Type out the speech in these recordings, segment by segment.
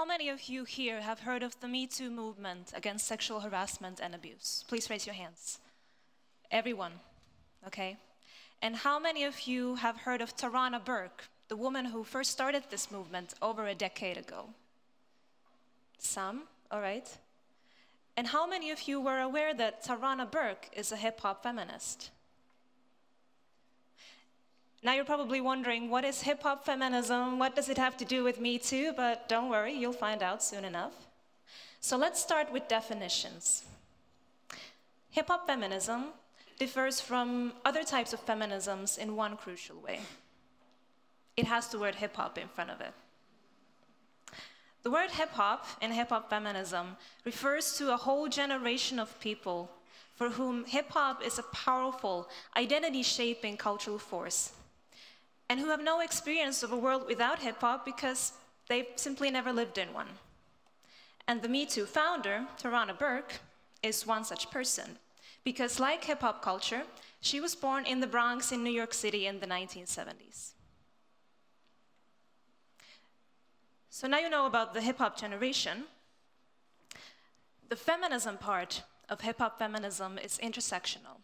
How many of you here have heard of the Me Too movement against sexual harassment and abuse? Please raise your hands. Everyone, okay? And how many of you have heard of Tarana Burke, the woman who first started this movement over a decade ago? Some, all right. And how many of you were aware that Tarana Burke is a hip-hop feminist? Now you're probably wondering, what is hip-hop feminism? What does it have to do with Me Too? But don't worry, you'll find out soon enough. So let's start with definitions. Hip-hop feminism differs from other types of feminisms in one crucial way. It has the word hip-hop in front of it. The word hip-hop in hip-hop feminism refers to a whole generation of people for whom hip-hop is a powerful, identity-shaping cultural force, and who have no experience of a world without hip-hop because they've simply never lived in one. And the Me Too founder, Tarana Burke, is one such person, because like hip-hop culture, she was born in the Bronx in New York City in the 1970s. So now you know about the hip-hop generation. The feminism part of hip-hop feminism is intersectional.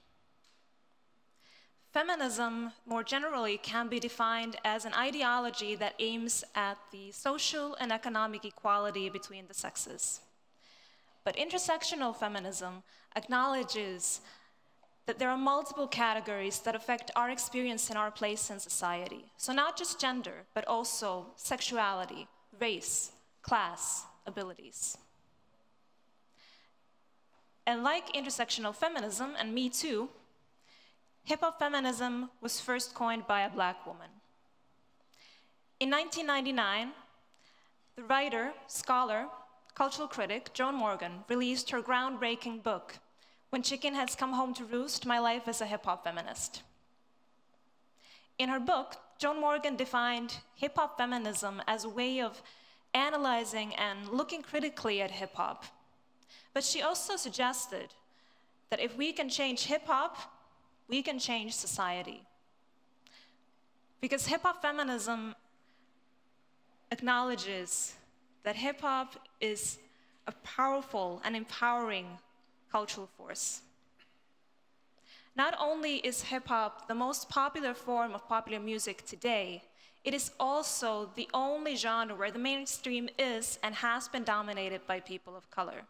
Feminism, more generally, can be defined as an ideology that aims at the social and economic equality between the sexes. But intersectional feminism acknowledges that there are multiple categories that affect our experience and our place in society. So not just gender, but also sexuality, race, class, abilities. And like intersectional feminism and Me Too, hip-hop feminism was first coined by a Black woman. In 1999, the writer, scholar, cultural critic Joan Morgan released her groundbreaking book, When Chicken Heads Come Home to Roost, My Life as a Hip-Hop Feminist. In her book, Joan Morgan defined hip-hop feminism as a way of analyzing and looking critically at hip-hop. But she also suggested that if we can change hip-hop, we can change society. Because hip-hop feminism acknowledges that hip-hop is a powerful and empowering cultural force. Not only is hip-hop the most popular form of popular music today, it is also the only genre where the mainstream is and has been dominated by people of color.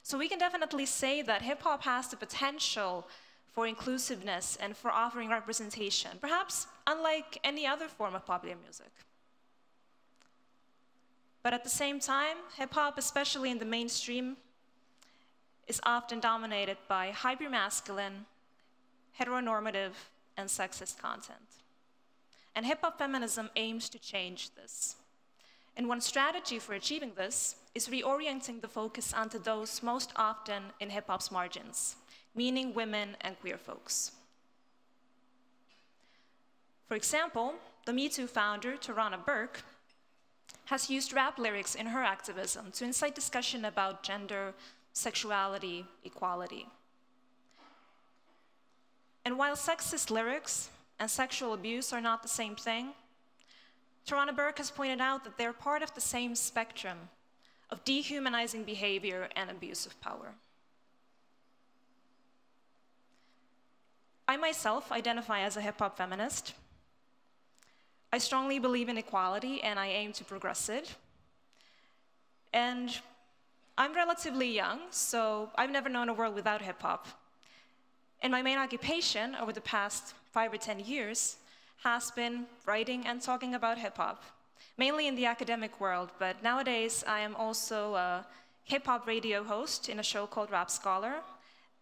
So we can definitely say that hip-hop has the potential for inclusiveness and for offering representation, perhaps unlike any other form of popular music. But at the same time, hip-hop, especially in the mainstream, is often dominated by hypermasculine, heteronormative, and sexist content. And hip-hop feminism aims to change this. And one strategy for achieving this is reorienting the focus onto those most often in hip-hop's margins, meaning women and queer folks. For example, the Me Too founder, Tarana Burke, has used rap lyrics in her activism to incite discussion about gender, sexuality, equality. And while sexist lyrics and sexual abuse are not the same thing, Tarana Burke has pointed out that they're part of the same spectrum of dehumanizing behavior and abuse of power. I myself identify as a hip-hop feminist. I strongly believe in equality and I aim to progress it. And I'm relatively young, so I've never known a world without hip-hop. And my main occupation over the past 5 or 10 years has been writing and talking about hip-hop, mainly in the academic world, but nowadays I am also a hip-hop radio host in a show called Rap Scholar,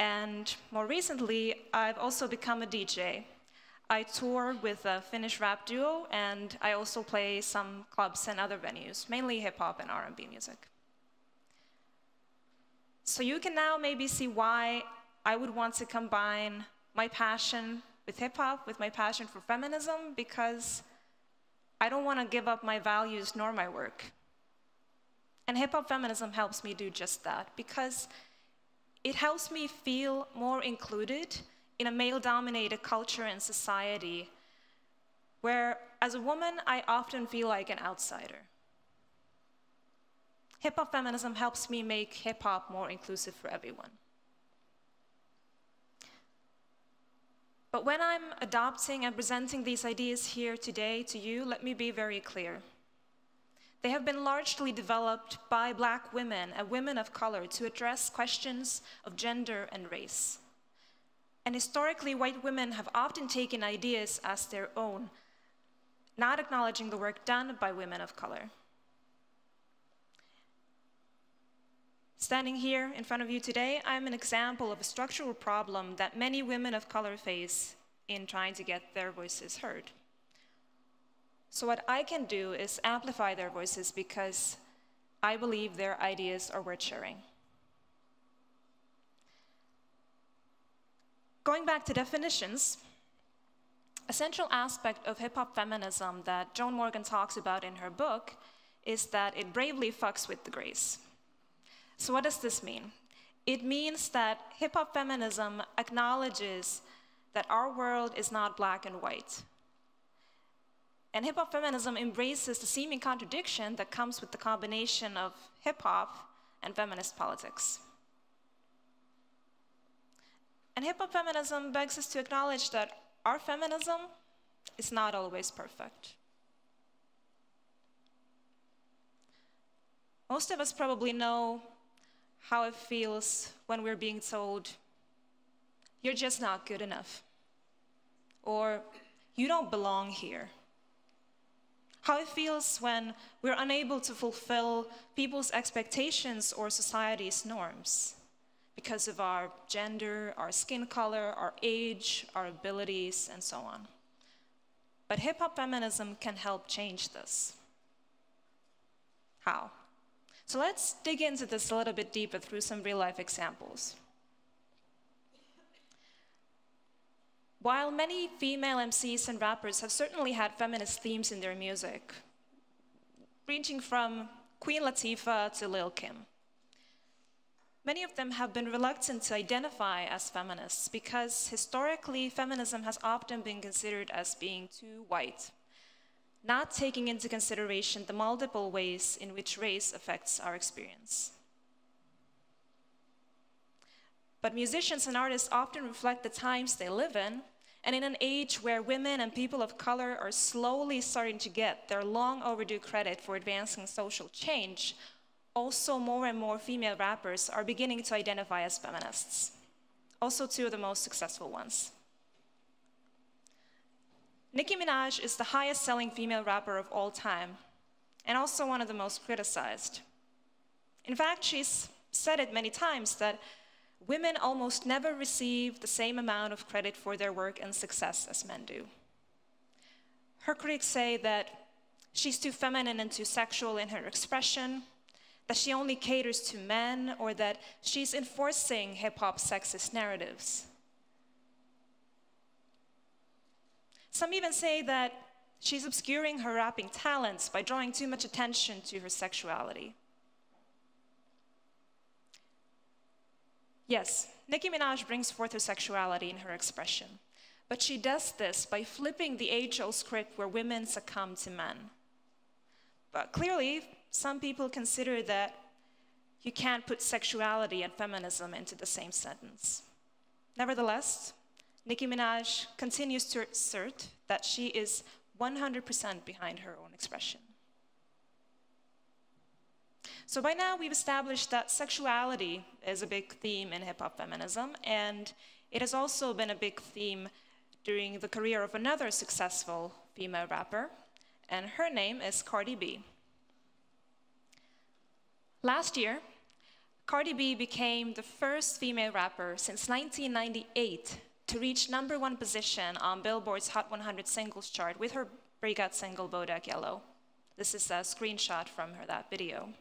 and more recently I've also become a DJ. I tour with a Finnish rap duo, and I also play some clubs and other venues, mainly hip-hop and R&B music. So you can now maybe see why I would want to combine my passion with hip-hop, with my passion for feminism, because I don't want to give up my values nor my work. And hip-hop feminism helps me do just that, because it helps me feel more included in a male-dominated culture and society where, as a woman, I often feel like an outsider. Hip-hop feminism helps me make hip-hop more inclusive for everyone. But when I'm adopting and presenting these ideas here today to you, let me be very clear. They have been largely developed by Black women and women of color to address questions of gender and race. And historically, white women have often taken ideas as their own, not acknowledging the work done by women of color. Standing here in front of you today, I'm an example of a structural problem that many women of color face in trying to get their voices heard. So what I can do is amplify their voices because I believe their ideas are worth sharing. Going back to definitions, a central aspect of hip-hop feminism that Joan Morgan talks about in her book is that it bravely fucks with the grays. So what does this mean? It means that hip-hop feminism acknowledges that our world is not black and white. And hip-hop feminism embraces the seeming contradiction that comes with the combination of hip-hop and feminist politics. And hip-hop feminism begs us to acknowledge that our feminism is not always perfect. Most of us probably know how it feels when we're being told, you're just not good enough, or you don't belong here. How it feels when we're unable to fulfill people's expectations or society's norms because of our gender, our skin color, our age, our abilities, and so on. But hip-hop feminism can help change this. How? So let's dig into this a little bit deeper through some real-life examples. While many female MCs and rappers have certainly had feminist themes in their music, ranging from Queen Latifah to Lil' Kim, many of them have been reluctant to identify as feminists because historically feminism has often been considered as being too white, not taking into consideration the multiple ways in which race affects our experience. But musicians and artists often reflect the times they live in, and in an age where women and people of color are slowly starting to get their long overdue credit for advancing social change, also more and more female rappers are beginning to identify as feminists. Also two of the most successful ones. Nicki Minaj is the highest selling female rapper of all time, and also one of the most criticized. In fact, she's said it many times that women almost never receive the same amount of credit for their work and success as men do. Her critics say that she's too feminine and too sexual in her expression, that she only caters to men, or that she's enforcing hip-hop sexist narratives. Some even say that she's obscuring her rapping talents by drawing too much attention to her sexuality. Yes, Nicki Minaj brings forth her sexuality in her expression, but she does this by flipping the age-old script where women succumb to men. But clearly, some people consider that you can't put sexuality and feminism into the same sentence. Nevertheless, Nicki Minaj continues to assert that she is 100% behind her own expression. So by now, we've established that sexuality is a big theme in hip-hop feminism, and it has also been a big theme during the career of another successful female rapper, and her name is Cardi B. Last year, Cardi B became the first female rapper since 1998 to reach #1 position on Billboard's Hot 100 Singles chart with her breakout single, Bodak Yellow. This is a screenshot from that video.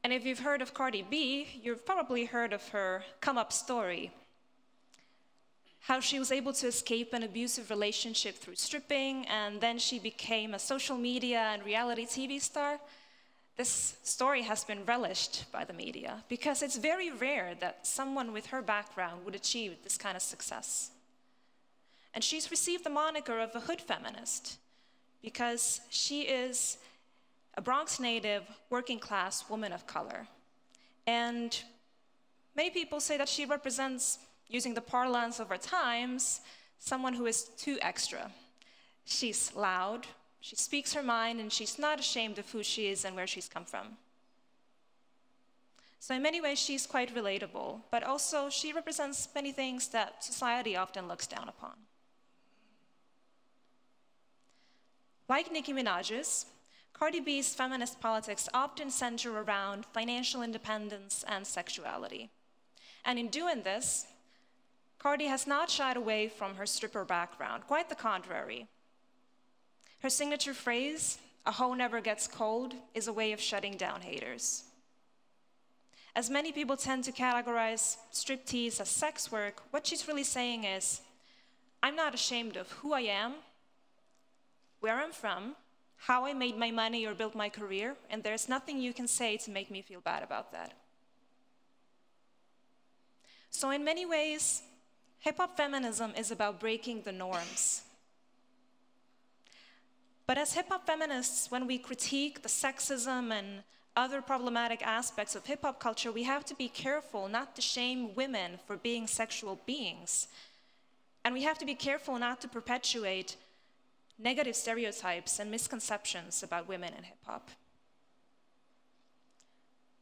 And if you've heard of Cardi B, you've probably heard of her come-up story. How she was able to escape an abusive relationship through stripping, and then she became a social media and reality TV star. This story has been relished by the media because it's very rare that someone with her background would achieve this kind of success. And she's received the moniker of a hood feminist because she is a Bronx native, working-class woman of color. And many people say that she represents, using the parlance of our times, someone who is too extra. She's loud, she speaks her mind, and she's not ashamed of who she is and where she's come from. So in many ways, she's quite relatable, but also she represents many things that society often looks down upon. Like Nicki Minaj's, Cardi B's feminist politics often center around financial independence and sexuality. And in doing this, Cardi has not shied away from her stripper background, quite the contrary. Her signature phrase, "a hoe never gets cold," is a way of shutting down haters. As many people tend to categorize striptease as sex work, what she's really saying is, I'm not ashamed of who I am, where I'm from, how I made my money or built my career, and there's nothing you can say to make me feel bad about that. So in many ways, hip-hop feminism is about breaking the norms. But as hip-hop feminists, when we critique the sexism and other problematic aspects of hip-hop culture, we have to be careful not to shame women for being sexual beings. And we have to be careful not to perpetuate negative stereotypes and misconceptions about women in hip-hop.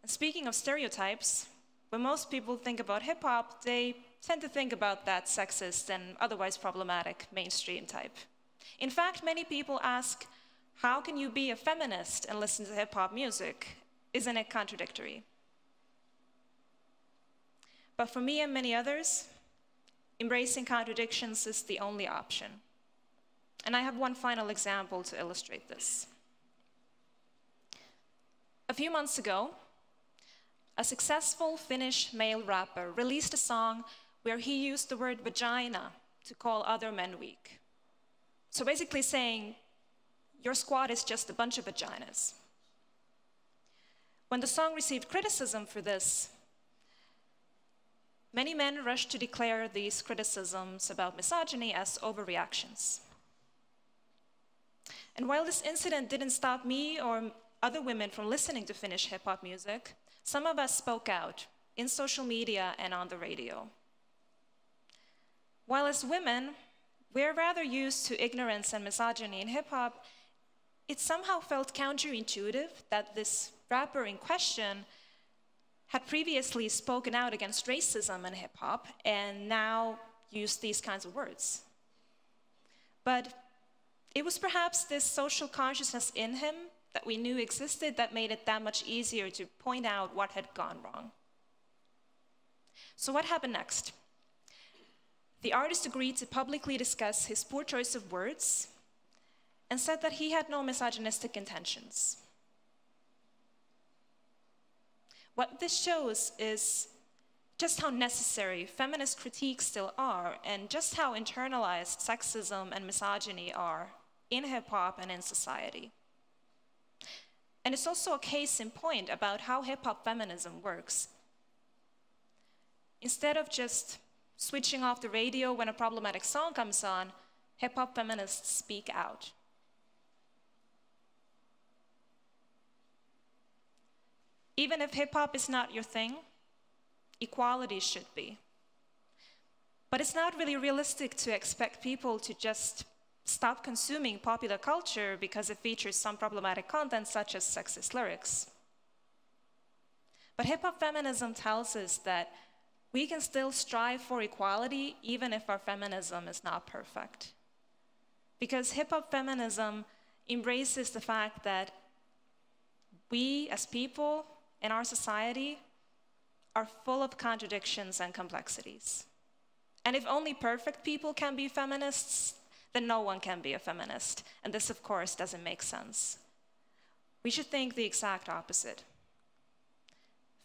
And speaking of stereotypes, when most people think about hip-hop, they tend to think about that sexist and otherwise problematic mainstream type. In fact, many people ask, how can you be a feminist and listen to hip-hop music? Isn't it contradictory? But for me and many others, embracing contradictions is the only option. And I have one final example to illustrate this. A few months ago, a successful Finnish male rapper released a song where he used the word vagina to call other men weak. So basically saying, your squad is just a bunch of vaginas. When the song received criticism for this, many men rushed to declare these criticisms about misogyny as overreactions. And while this incident didn't stop me or other women from listening to Finnish hip-hop music, some of us spoke out in social media and on the radio. While as women, we're rather used to ignorance and misogyny in hip-hop, it somehow felt counterintuitive that this rapper in question had previously spoken out against racism in hip-hop and now used these kinds of words. But it was perhaps this social consciousness in him that we knew existed that made it that much easier to point out what had gone wrong. So what happened next? The artist agreed to publicly discuss his poor choice of words and said that he had no misogynistic intentions. What this shows is just how necessary feminist critiques still are and just how internalized sexism and misogyny are in hip-hop and in society. And it's also a case in point about how hip-hop feminism works. Instead of just switching off the radio when a problematic song comes on, hip-hop feminists speak out. Even if hip-hop is not your thing, equality should be. But it's not really realistic to expect people to just stop consuming popular culture because it features some problematic content such as sexist lyrics. But hip-hop feminism tells us that we can still strive for equality even if our feminism is not perfect. Because hip-hop feminism embraces the fact that we as people in our society are full of contradictions and complexities. And if only perfect people can be feminists, then no one can be a feminist. And this, of course, doesn't make sense. We should think the exact opposite.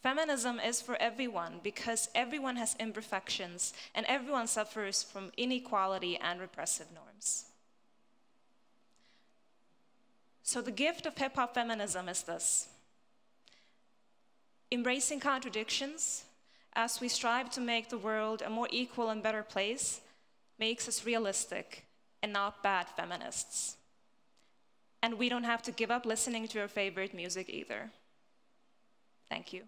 Feminism is for everyone because everyone has imperfections and everyone suffers from inequality and repressive norms. So the gift of hip-hop feminism is this: embracing contradictions as we strive to make the world a more equal and better place makes us realistic and not bad feminists. And we don't have to give up listening to your favorite music either. Thank you.